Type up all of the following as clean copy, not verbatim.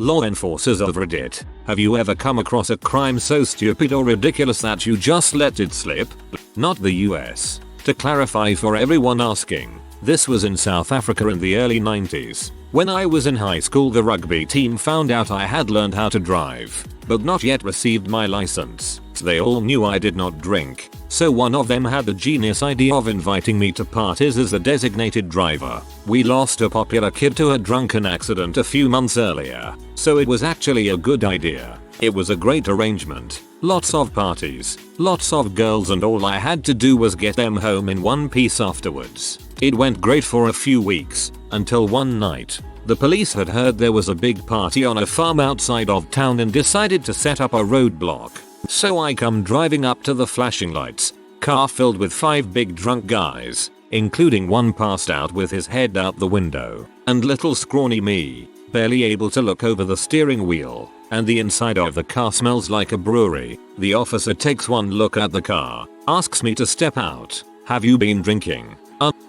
Law enforcers of Reddit, have you ever come across a crime so stupid or ridiculous that you just let it slip? Not the US. To clarify for everyone asking, this was in South Africa in the early 90s. When I was in high school, the rugby team found out I had learned how to drive, but not yet received my license. They all knew I did not drink, so one of them had the genius idea of inviting me to parties as a designated driver. We lost a popular kid to a drunken accident a few months earlier, so it was actually a good idea. It was a great arrangement. Lots of parties, lots of girls, and all I had to do was get them home in one piece afterwards. It went great for a few weeks, until one night. The police had heard there was a big party on a farm outside of town and decided to set up a roadblock. So I come driving up to the flashing lights, car filled with 5 big drunk guys, including one passed out with his head out the window, and little scrawny me, barely able to look over the steering wheel, and the inside of the car smells like a brewery. The officer takes one look at the car, asks me to step out. Have you been drinking?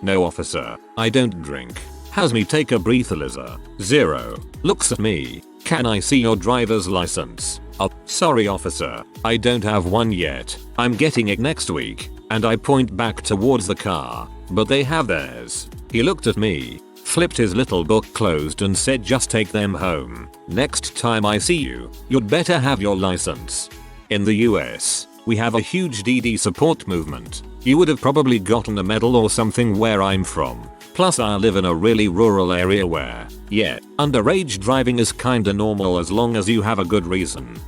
No officer, I don't drink. Has me take a breathalyzer. 0. Looks at me. Can I see your driver's license? Sorry officer, I don't have one yet. I'm getting it next week. And I point back towards the car, but they have theirs. He looked at me, flipped his little book closed and said, just take them home. Next time I see you, you'd better have your license. In the US, we have a huge DD support movement. You would have probably gotten a medal or something where I'm from. Plus I live in a really rural area where, yeah, underage driving is kinda normal as long as you have a good reason.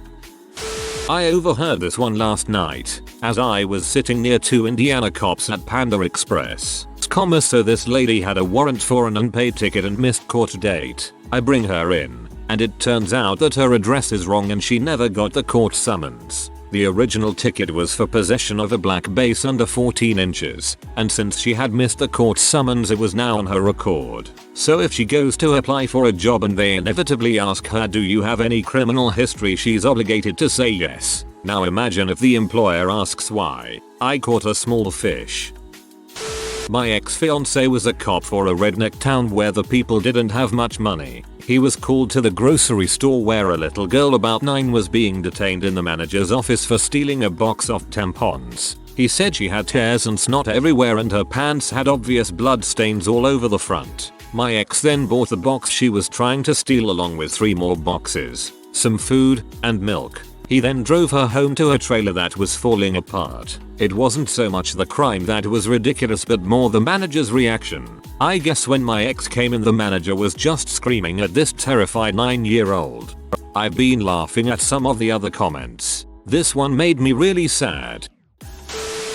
I overheard this one last night, as I was sitting near 2 Indiana cops at Panda Express. So this lady had a warrant for an unpaid ticket and missed court date. I bring her in, and it turns out that her address is wrong and she never got the court summons. The original ticket was for possession of a black bass under 14 inches, and since she had missed the court summons, it was now on her record. So if she goes to apply for a job and they inevitably ask her, do you have any criminal history, she's obligated to say yes. Now imagine if the employer asks why. I caught a small fish. My ex-fiance was a cop for a redneck town where the people didn't have much money. He was called to the grocery store where a little girl about 9 was being detained in the manager's office for stealing a box of tampons. He said she had tears and snot everywhere and her pants had obvious blood stains all over the front. My ex then bought the box she was trying to steal along with 3 more boxes, some food, and milk. He then drove her home to a trailer that was falling apart. It wasn't so much the crime that was ridiculous but more the manager's reaction. I guess when my ex came in, the manager was just screaming at this terrified 9-year-old. I've been laughing at some of the other comments. This one made me really sad.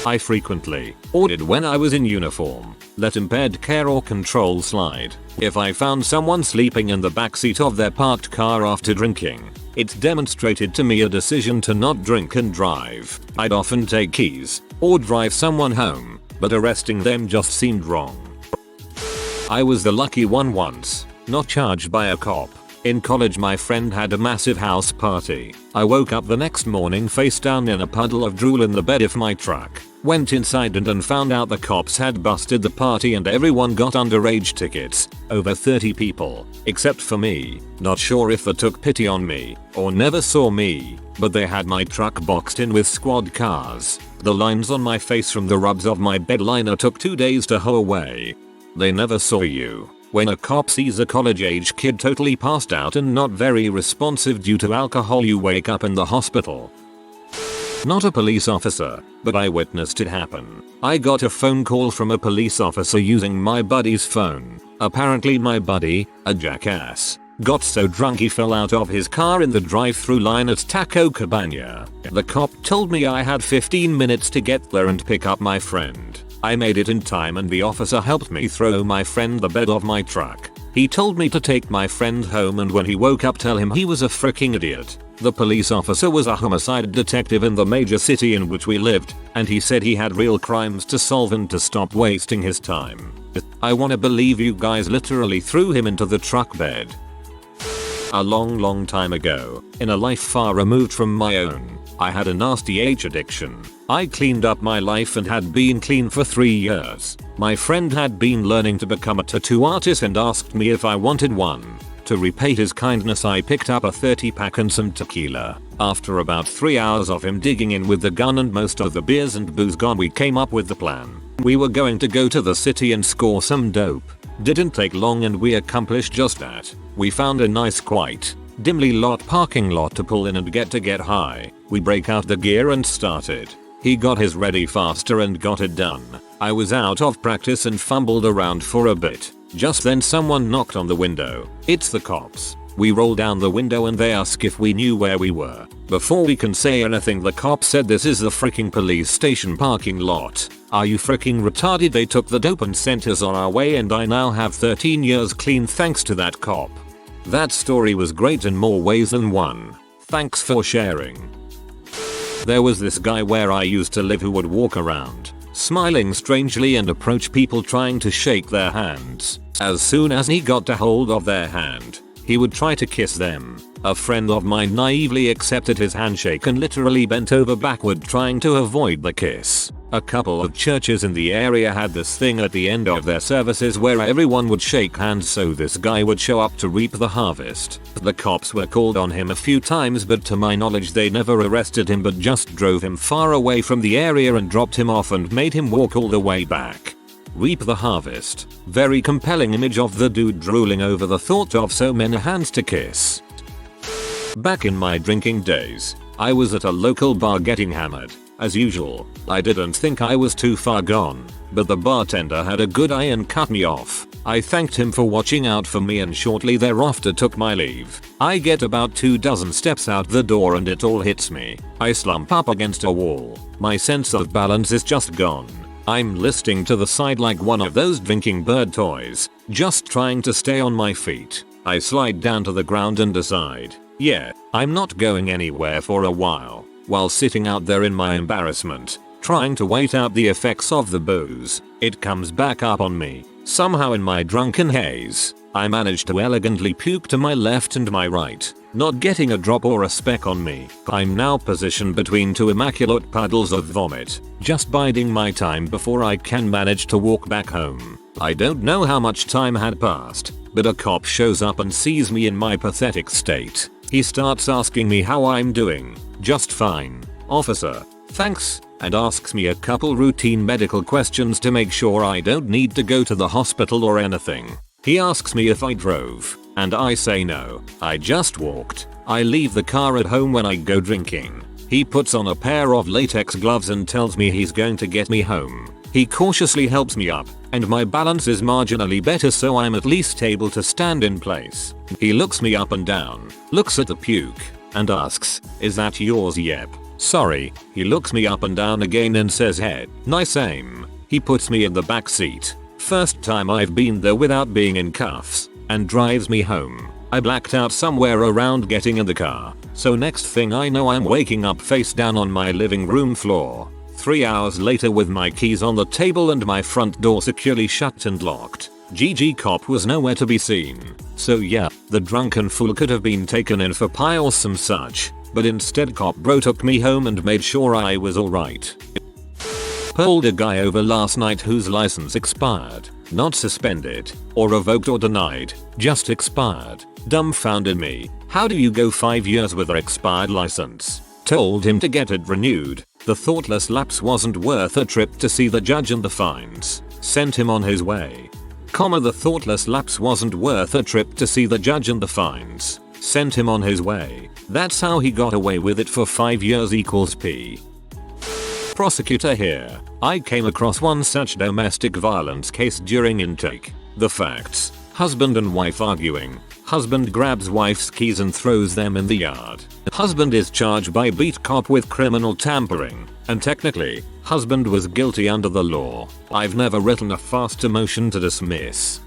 I frequently ordered when I was in uniform, let impaired care or control slide. If I found someone sleeping in the backseat of their parked car after drinking, it demonstrated to me a decision to not drink and drive. I'd often take keys or drive someone home, but arresting them just seemed wrong. I was the lucky one once, not charged by a cop. In college, my friend had a massive house party. I woke up the next morning face down in a puddle of drool in the bed of my truck. Went inside and found out the cops had busted the party and everyone got underage tickets. Over 30 people, except for me. Not sure if they took pity on me or never saw me, but they had my truck boxed in with squad cars. The lines on my face from the rubs of my bed liner took 2 days to hoe away. They never saw you. When a cop sees a college-age kid totally passed out and not very responsive due to alcohol, you wake up in the hospital. Not a police officer, but I witnessed it happen. I got a phone call from a police officer using my buddy's phone. Apparently my buddy, a jackass, got so drunk he fell out of his car in the drive-thru line at Taco Cabana. The cop told me I had 15 minutes to get there and pick up my friend. I made it in time and the officer helped me throw my friend the bed of my truck. He told me to take my friend home and when he woke up tell him he was a freaking idiot. The police officer was a homicide detective in the major city in which we lived, and he said he had real crimes to solve and to stop wasting his time. I wanna believe you guys literally threw him into the truck bed. A long time ago, in a life far removed from my own, I had a nasty H addiction. I cleaned up my life and had been clean for 3 years. My friend had been learning to become a tattoo artist and asked me if I wanted one. To repay his kindness, I picked up a 30 pack and some tequila. After about 3 hours of him digging in with the gun and most of the beers and booze gone, we came up with the plan. We were going to go to the city and score some dope. Didn't take long and we accomplished just that. We found a nice quiet, dimly lit parking lot to pull in and get high. We break out the gear and started. He got his ready faster and got it done. I was out of practice and fumbled around for a bit. Just then someone knocked on the window. It's the cops. We roll down the window and they ask if we knew where we were. Before we can say anything, the cop said, "This is the freaking police station parking lot. Are you freaking retarded? They took the dope and sent us on our way and I now have 13 years clean thanks to that cop." That story was great in more ways than one. Thanks for sharing. There was this guy where I used to live who would walk around, smiling strangely and approach people trying to shake their hands. As soon as he got a hold of their hand, he would try to kiss them. A friend of mine naively accepted his handshake and literally bent over backward trying to avoid the kiss. A couple of churches in the area had this thing at the end of their services where everyone would shake hands, so this guy would show up to reap the harvest. The cops were called on him a few times, but to my knowledge they never arrested him but just drove him far away from the area and dropped him off and made him walk all the way back. Reap the harvest. Very compelling image of the dude drooling over the thought of so many hands to kiss. Back in my drinking days, I was at a local bar getting hammered. As usual, I didn't think I was too far gone, but the bartender had a good eye and cut me off. I thanked him for watching out for me and shortly thereafter took my leave. I get about 24 steps out the door and it all hits me. I slump up against a wall. My sense of balance is just gone. I'm listing to the side like one of those drinking bird toys, just trying to stay on my feet. I slide down to the ground and decide, yeah, I'm not going anywhere for a while. While sitting out there in my embarrassment, trying to wait out the effects of the booze, it comes back up on me. Somehow in my drunken haze, I manage to elegantly puke to my left and my right, not getting a drop or a speck on me. I'm now positioned between two immaculate puddles of vomit, just biding my time before I can manage to walk back home. I don't know how much time had passed, but a cop shows up and sees me in my pathetic state. He starts asking me how I'm doing. "Just fine, officer, thanks," and asks me a couple routine medical questions to make sure I don't need to go to the hospital or anything. He asks me if I drove, and I say no, I just walked. I leave the car at home when I go drinking. He puts on a pair of latex gloves and tells me he's going to get me home. He cautiously helps me up, and my balance is marginally better, so I'm at least able to stand in place. He looks me up and down, looks at the puke, and asks, "Is that yours?" "Yep." "Sorry." He looks me up and down again and says, "Hey, nice aim." He puts me in the back seat. First time I've been there without being in cuffs, and drives me home. I blacked out somewhere around getting in the car, so next thing I know I'm waking up face down on my living room floor. 3 hours later with my keys on the table and my front door securely shut and locked. GG cop was nowhere to be seen. So yeah, the drunken fool could have been taken in for pie or some such, but instead cop bro took me home and made sure I was alright. Pulled a guy over last night whose license expired. Not suspended, or revoked or denied, just expired. Dumbfounded me. How do you go 5 years with an expired license? Told him to get it renewed. The thoughtless lapse wasn't worth a trip to see the judge and the fines. Sent him on his way. The thoughtless lapse wasn't worth a trip to see the judge and the fines. Sent him on his way. That's how he got away with it for 5 years equals P. Prosecutor here. I came across one such domestic violence case during intake. The facts: husband and wife arguing. Husband grabs wife's keys and throws them in the yard. Husband is charged by beat cop with criminal tampering, and technically, husband was guilty under the law. I've never written a faster motion to dismiss.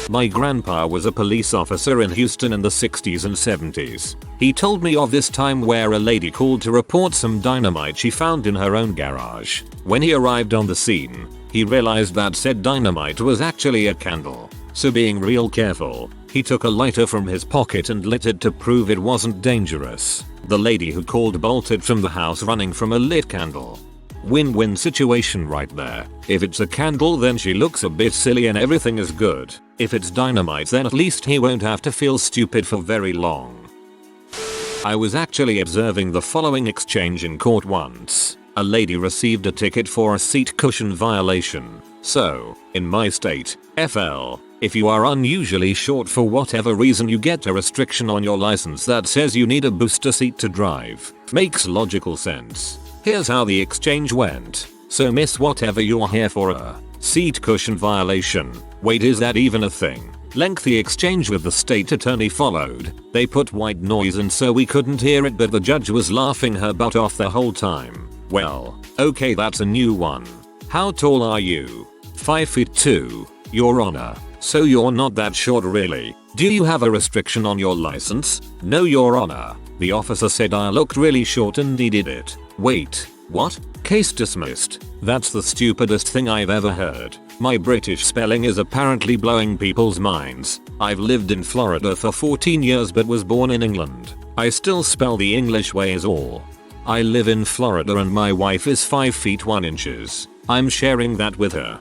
My grandpa was a police officer in Houston in the 60s and 70s. He told me of this time where a lady called to report some dynamite she found in her own garage. When he arrived on the scene, he realized that said dynamite was actually a candle. So being real careful, he took a lighter from his pocket and lit it to prove it wasn't dangerous. The lady who called bolted from the house running from a lit candle. Win-win situation right there. If it's a candle then she looks a bit silly and everything is good. If it's dynamite then at least he won't have to feel stupid for very long. I was actually observing the following exchange in court once. A lady received a ticket for a seat cushion violation. So, in my state, FL, if you are unusually short for whatever reason you get a restriction on your license that says you need a booster seat to drive. Makes logical sense. Here's how the exchange went. So miss, whatever you're here for, a seat cushion violation. Wait, is that even a thing? Lengthy exchange with the state attorney followed. They put white noise in so we couldn't hear it, but the judge was laughing her butt off the whole time. Well, okay, that's a new one. How tall are you? 5'2", Your Honor. So you're not that short really. Do you have a restriction on your license? No, Your Honor. The officer said I looked really short and needed it. Wait, what? Case dismissed. That's the stupidest thing I've ever heard. My British spelling is apparently blowing people's minds. I've lived in Florida for 14 years but was born in England. I still spell the English way is all. I live in Florida and my wife is 5 feet 1 inches. I'm sharing that with her.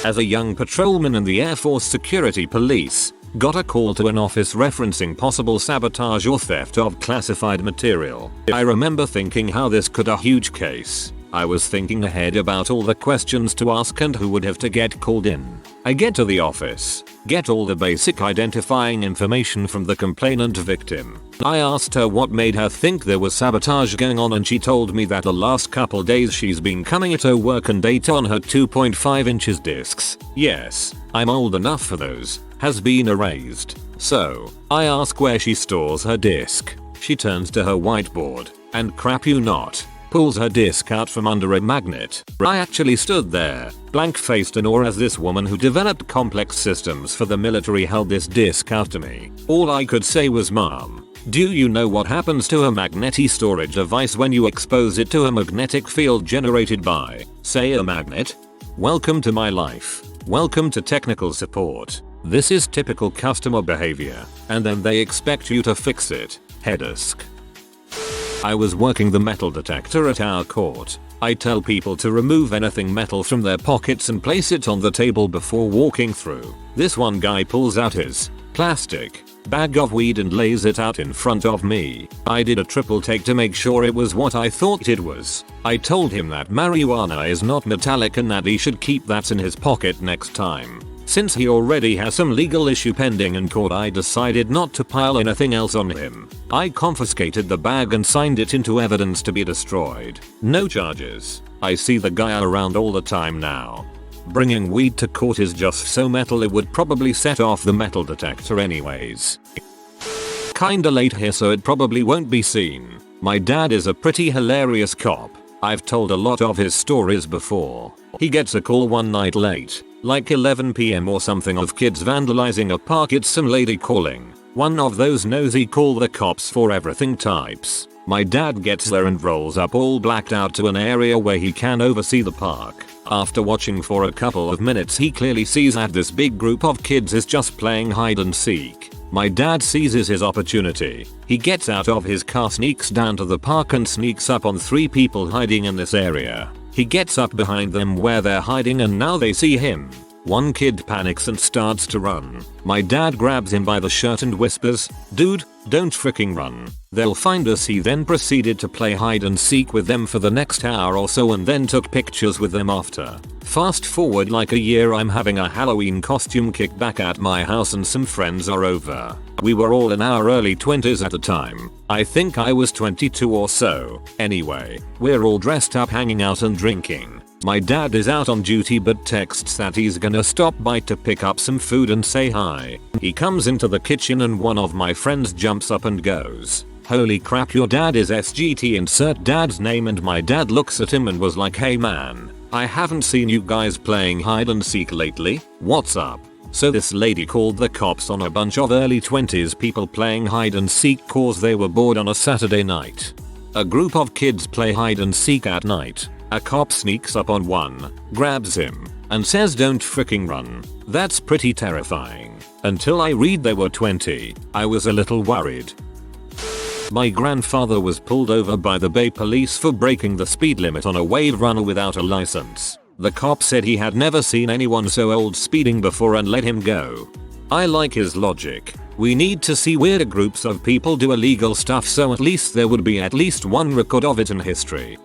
As a young patrolman in the Air Force Security Police, got a call to an office referencing possible sabotage or theft of classified material. I remember thinking how this could a huge case. I was thinking ahead about all the questions to ask and who would have to get called in. I get to the office, get all the basic identifying information from the complainant victim. I asked her what made her think there was sabotage going on and she told me that the last couple days she's been coming at her work and date on her 2.5 inches discs. Yes, I'm old enough for those. Has been erased. So, I ask where she stores her disc. She turns to her whiteboard, and crap you not, pulls her disc out from under a magnet. I actually stood there, blank-faced in awe as this woman who developed complex systems for the military held this disc out to me. All I could say was, "Mom, do you know what happens to a magnetic storage device when you expose it to a magnetic field generated by, say, a magnet? Welcome to my life. Welcome to technical support. This is typical customer behavior, and then they expect you to fix it. Headache." I was working the metal detector at our court. I tell people to remove anything metal from their pockets and place it on the table before walking through. This one guy pulls out his plastic bag of weed and lays it out in front of me. I did a triple take to make sure it was what I thought it was. I told him that marijuana is not metallic and that he should keep that in his pocket next time. Since he already has some legal issue pending in court, I decided not to pile anything else on him. I confiscated the bag and signed it into evidence to be destroyed. No charges. I see the guy around all the time now. Bringing weed to court is just so metal it would probably set off the metal detector anyways. Kinda late here so it probably won't be seen. My dad is a pretty hilarious cop. I've told a lot of his stories before. He gets a call one night late, like 11 PM or something, of kids vandalizing a park. It's some lady calling. One of those nosy call the cops for everything types. My dad gets there and rolls up all blacked out to an area where he can oversee the park. After watching for a couple of minutes he clearly sees that this big group of kids is just playing hide and seek. My dad seizes his opportunity. He gets out of his car, sneaks down to the park and sneaks up on 3 people hiding in this area. He gets up behind them where they're hiding and now they see him. One kid panics and starts to run. My dad grabs him by the shirt and whispers, "Dude, don't freaking run. They'll find us." He then proceeded to play hide and seek with them for the next hour or so and then took pictures with them after. Fast forward like a year, I'm having a Halloween costume kickback at my house and some friends are over. We were all in our early 20s at the time. I think I was 22 or so. Anyway, we're all dressed up hanging out and drinking. My dad is out on duty but texts that he's gonna stop by to pick up some food and say hi. He comes into the kitchen and one of my friends jumps up and goes, "Holy crap, your dad is SGT, insert dad's name." And my dad looks at him and was like, "Hey man, I haven't seen you guys playing hide and seek lately. What's up?" So this lady called the cops on a bunch of early 20s people playing hide and seek cause they were bored on a Saturday night. A group of kids play hide and seek at night. A cop sneaks up on one, grabs him, and says, "Don't freaking run." That's pretty terrifying. Until I read they were 20, I was a little worried. My grandfather was pulled over by the Bay Police for breaking the speed limit on a wave runner without a license. The cop said he had never seen anyone so old speeding before and let him go. I like his logic. We need to see weirder groups of people do illegal stuff so at least there would be at least one record of it in history.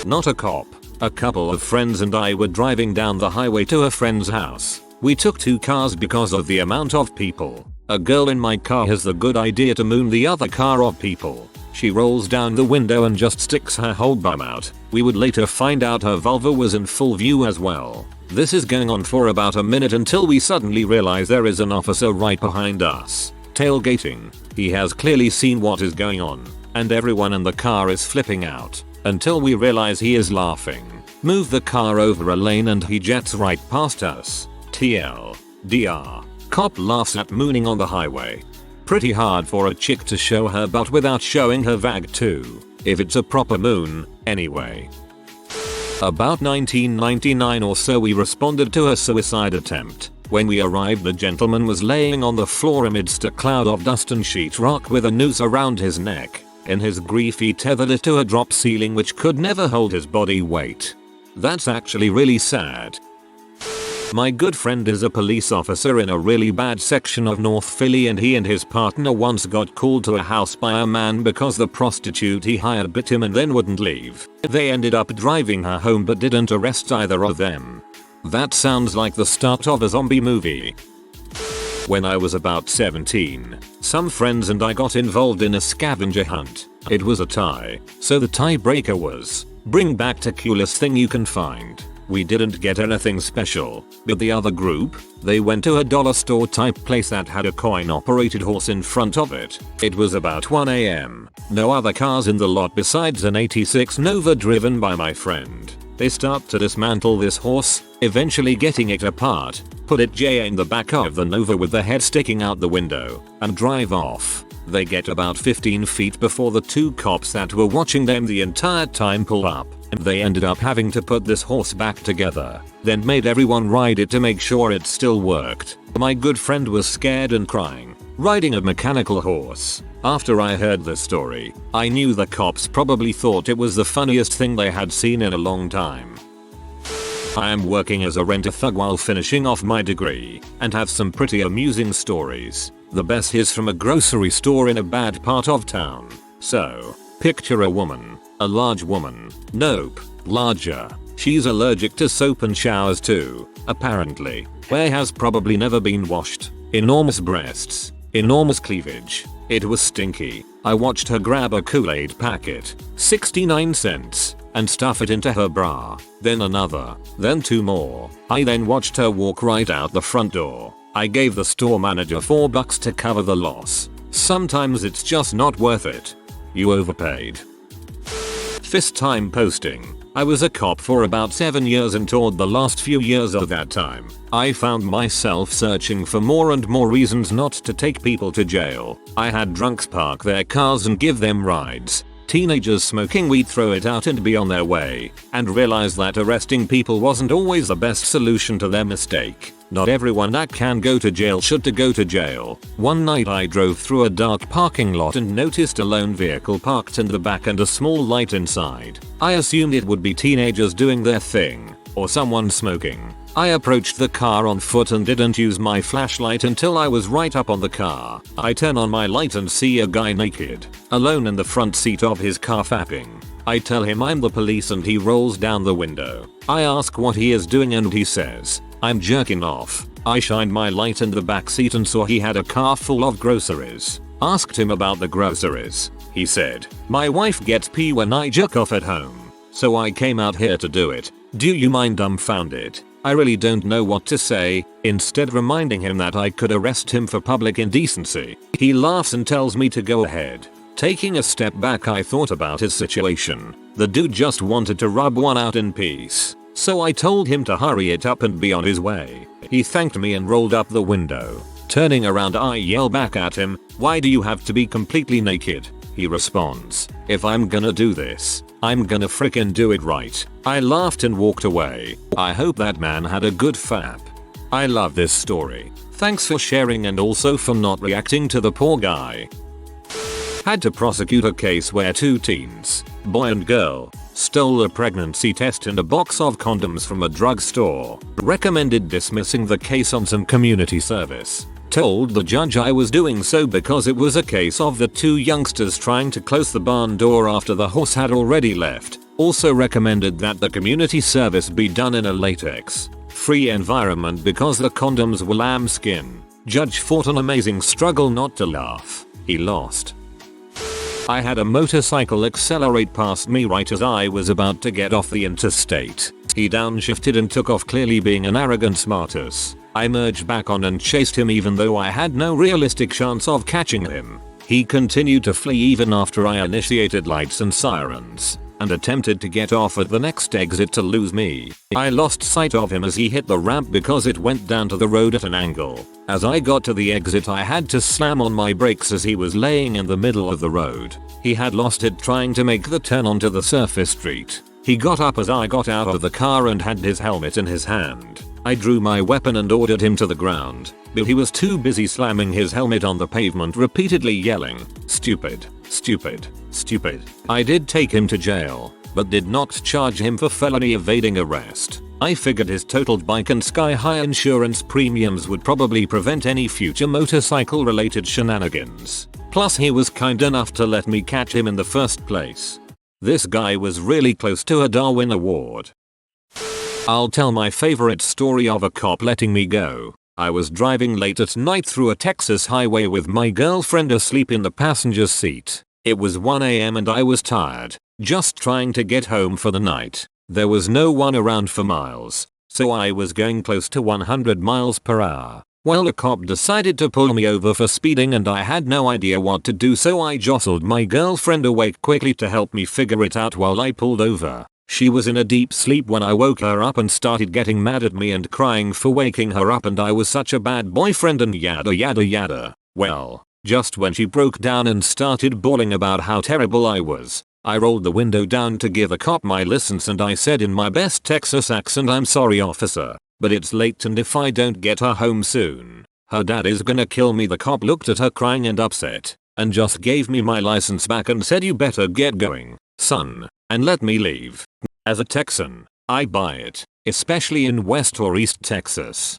Not a cop. A couple of friends and I were driving down the highway to a friend's house. We took 2 cars because of the amount of people. A girl in my car has the good idea to moon the other car of people. She rolls down the window and just sticks her whole bum out. We would later find out her vulva was in full view as well. This is going on for about a minute until we suddenly realize there is an officer right behind us. Tailgating. He has clearly seen what is going on, and everyone in the car is flipping out. Until we realize he is laughing. Move the car over a lane and he jets right past us. TLDR. Cop laughs at mooning on the highway. Pretty hard for a chick to show her butt without showing her vag too. If it's a proper moon, anyway. About 1999 or so we responded to a suicide attempt. When we arrived the gentleman was laying on the floor amidst a cloud of dust and sheetrock with a noose around his neck. In his grief he tethered it to a drop ceiling which could never hold his body weight. That's actually really sad. My good friend is a police officer in a really bad section of North Philly and he and his partner once got called to a house by a man because the prostitute he hired bit him and then wouldn't leave. They ended up driving her home but didn't arrest either of them. That sounds like the start of a zombie movie. When I was about 17, some friends and I got involved in a scavenger hunt. It was a tie, so the tiebreaker was, bring back the coolest thing you can find. We didn't get anything special, but the other group, they went to a dollar store type place that had a coin operated horse in front of it. It was about 1 AM. No other cars in the lot besides an 86 Nova driven by my friend. They start to dismantle this horse, eventually getting it apart, put it in the back of the Nova with the head sticking out the window, and drive off. They get about 15 feet before the 2 cops that were watching them the entire time pull up, and they ended up having to put this horse back together, then made everyone ride it to make sure it still worked. My good friend was scared and crying, riding a mechanical horse. After I heard this story, I knew the cops probably thought it was the funniest thing they had seen in a long time. I am working as a rent-a-thug while finishing off my degree, and have some pretty amusing stories. The best is from a grocery store in a bad part of town. So, picture a woman. A large woman. Nope. Larger. She's allergic to soap and showers too, apparently. Where has probably never been washed. Enormous breasts. Enormous cleavage. It was stinky. I watched her grab a Kool-Aid packet, 69 cents, and stuff it into her bra. Then another. Then 2 more. I then watched her walk right out the front door. I gave the store manager $4 to cover the loss. Sometimes it's just not worth it. You overpaid. Fist time posting. I was a cop for about 7 years and toward the last few years of that time, I found myself searching for more and more reasons not to take people to jail. I had drunks park their cars and give them rides. Teenagers smoking weed throw it out and be on their way, and realize that arresting people wasn't always the best solution to their mistake. Not everyone that can go to jail should to go to jail. One night I drove through a dark parking lot and noticed a lone vehicle parked in the back and a small light inside. I assumed it would be teenagers doing their thing, or someone smoking. I approached the car on foot and didn't use my flashlight until I was right up on the car. I turn on my light and see a guy naked, alone in the front seat of his car fapping. I tell him I'm the police and he rolls down the window. I ask what he is doing and he says, I'm jerking off. I shined my light in the back seat and saw he had a car full of groceries. Asked him about the groceries. He said, my wife gets pee when I jerk off at home, so I came out here to do it. Do you mind? Dumbfounded. I really don't know what to say, instead reminding him that I could arrest him for public indecency. He laughs and tells me to go ahead. Taking a step back, I thought about his situation. The dude just wanted to rub one out in peace. So I told him to hurry it up and be on his way. He thanked me and rolled up the window. Turning around, I yell back at him, why do you have to be completely naked? He responds, if I'm gonna do this, I'm gonna frickin' do it right. I laughed and walked away. I hope that man had a good fap. I love this story. Thanks for sharing and also for not reacting to the poor guy. Had to prosecute a case where two teens, boy and girl, stole a pregnancy test and a box of condoms from a drugstore. Recommended dismissing the case on some community service. Told the judge I was doing so because it was a case of the two youngsters trying to close the barn door after the horse had already left. Also recommended that the community service be done in a latex-free environment because the condoms were lambskin. Judge fought an amazing struggle not to laugh. He lost. I had a motorcycle accelerate past me right as I was about to get off the interstate. He downshifted and took off, clearly being an arrogant smartass. I merged back on and chased him even though I had no realistic chance of catching him. He continued to flee even after I initiated lights and sirens, and attempted to get off at the next exit to lose me. I lost sight of him as he hit the ramp because it went down to the road at an angle. As I got to the exit I had to slam on my brakes as he was laying in the middle of the road. He had lost it trying to make the turn onto the surface street. He got up as I got out of the car and had his helmet in his hand. I drew my weapon and ordered him to the ground, but he was too busy slamming his helmet on the pavement repeatedly yelling, "Stupid, stupid, stupid." I did take him to jail, but did not charge him for felony evading arrest. I figured his totaled bike and sky-high insurance premiums would probably prevent any future motorcycle-related shenanigans. Plus he was kind enough to let me catch him in the first place. This guy was really close to a Darwin Award. I'll tell my favorite story of a cop letting me go. I was driving late at night through a Texas highway with my girlfriend asleep in the passenger seat. It was 1 AM and I was tired, just trying to get home for the night. There was no one around for miles, so I was going close to 100 miles per hour. Well, a cop decided to pull me over for speeding and I had no idea what to do, so I jostled my girlfriend awake quickly to help me figure it out while I pulled over. She was in a deep sleep when I woke her up and started getting mad at me and crying for waking her up and I was such a bad boyfriend and yada yada yada. Well, just when she broke down and started bawling about how terrible I was, I rolled the window down to give a cop my license and I said in my best Texas accent, "I'm sorry officer, but it's late and if I don't get her home soon, her dad is gonna kill me." The cop looked at her crying and upset, and just gave me my license back and said, "You better get going, son, and let me leave." As a Texan, I buy it, especially in West or East Texas.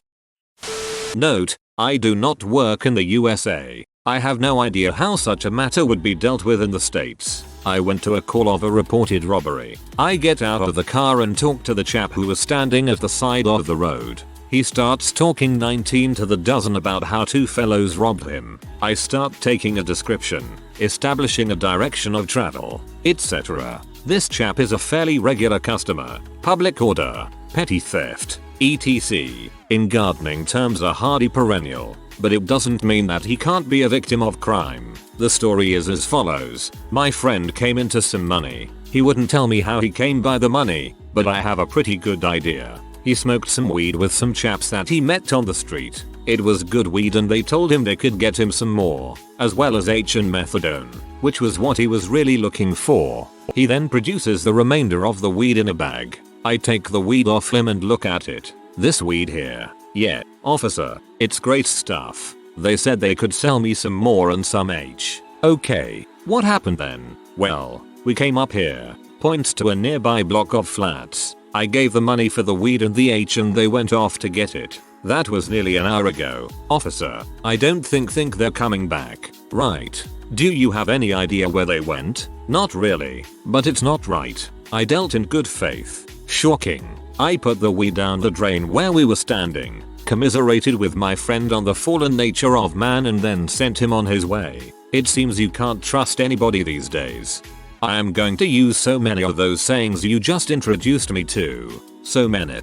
Note, I do not work in the USA. I have no idea how such a matter would be dealt with in the States. I went to a call of a reported robbery. I get out of the car and talk to the chap who was standing at the side of the road. He starts talking 19 to the dozen about how two fellows robbed him. I start taking a description, establishing a direction of travel, etc. This chap is a fairly regular customer. Public order, petty theft, etc. in gardening terms a hardy perennial, but it doesn't mean that he can't be a victim of crime. The story is as follows. My friend came into some money. He wouldn't tell me how he came by the money, but I have a pretty good idea. He smoked some weed with some chaps that he met on the street. It was good weed and they told him they could get him some more, as well as H and methadone, which was what he was really looking for. He then produces the remainder of the weed in a bag. I take the weed off him and look at it. This weed here. Yeah, officer, it's great stuff. They said they could sell me some more and some H. Okay, what happened then? Well, we came up here. Points to a nearby block of flats. I gave the money for the weed and the H and they went off to get it. That was nearly an hour ago. Officer, I don't think they're coming back. Right. Do you have any idea where they went? Not really, but it's not right. I dealt in good faith. Shocking. I put the weed down the drain where we were standing, commiserated with my friend on the fallen nature of man and then sent him on his way. It seems you can't trust anybody these days. I am going to use so many of those sayings you just introduced me to. So many.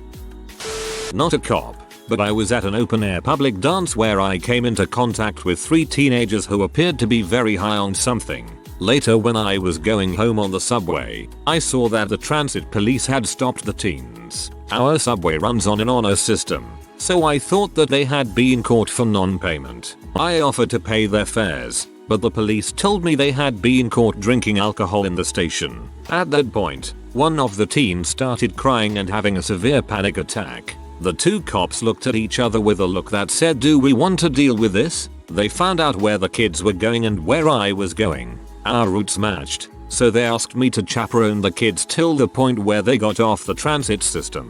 Not a cop, but I was at an open-air public dance where I came into contact with 3 teenagers who appeared to be very high on something. Later, when I was going home on the subway, I saw that the transit police had stopped the teens. Our subway runs on an honor system, so I thought that they had been caught for non-payment. I offered to pay their fares, but the police told me they had been caught drinking alcohol in the station. At that point, one of the teens started crying and having a severe panic attack. The 2 cops looked at each other with a look that said, "Do we want to deal with this?" They found out where the kids were going and where I was going. Our routes matched, so they asked me to chaperone the kids till the point where they got off the transit system.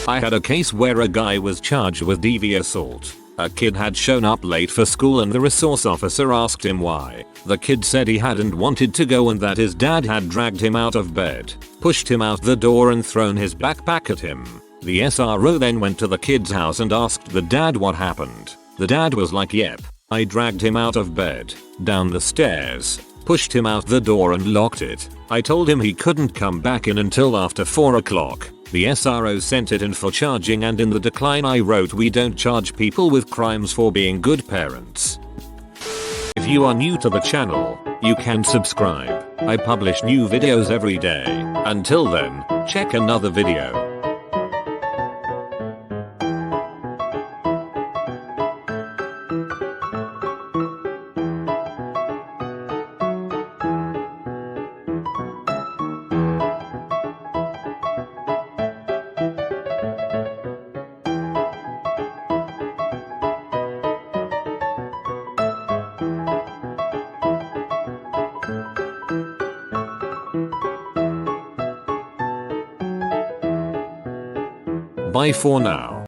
I had a case where a guy was charged with DV assault. A kid had shown up late for school and the resource officer asked him why. The kid said he hadn't wanted to go and that his dad had dragged him out of bed, pushed him out the door and thrown his backpack at him. The SRO then went to the kid's house and asked the dad what happened. The dad was like, "Yep, I dragged him out of bed, down the stairs, pushed him out the door and locked it. I told him he couldn't come back in until after 4 o'clock. The SRO sent it in for charging and in the decline I wrote, "We don't charge people with crimes for being good parents." If you are new to the channel, you can subscribe. I publish new videos every day. Until then, check another video. Bye for now.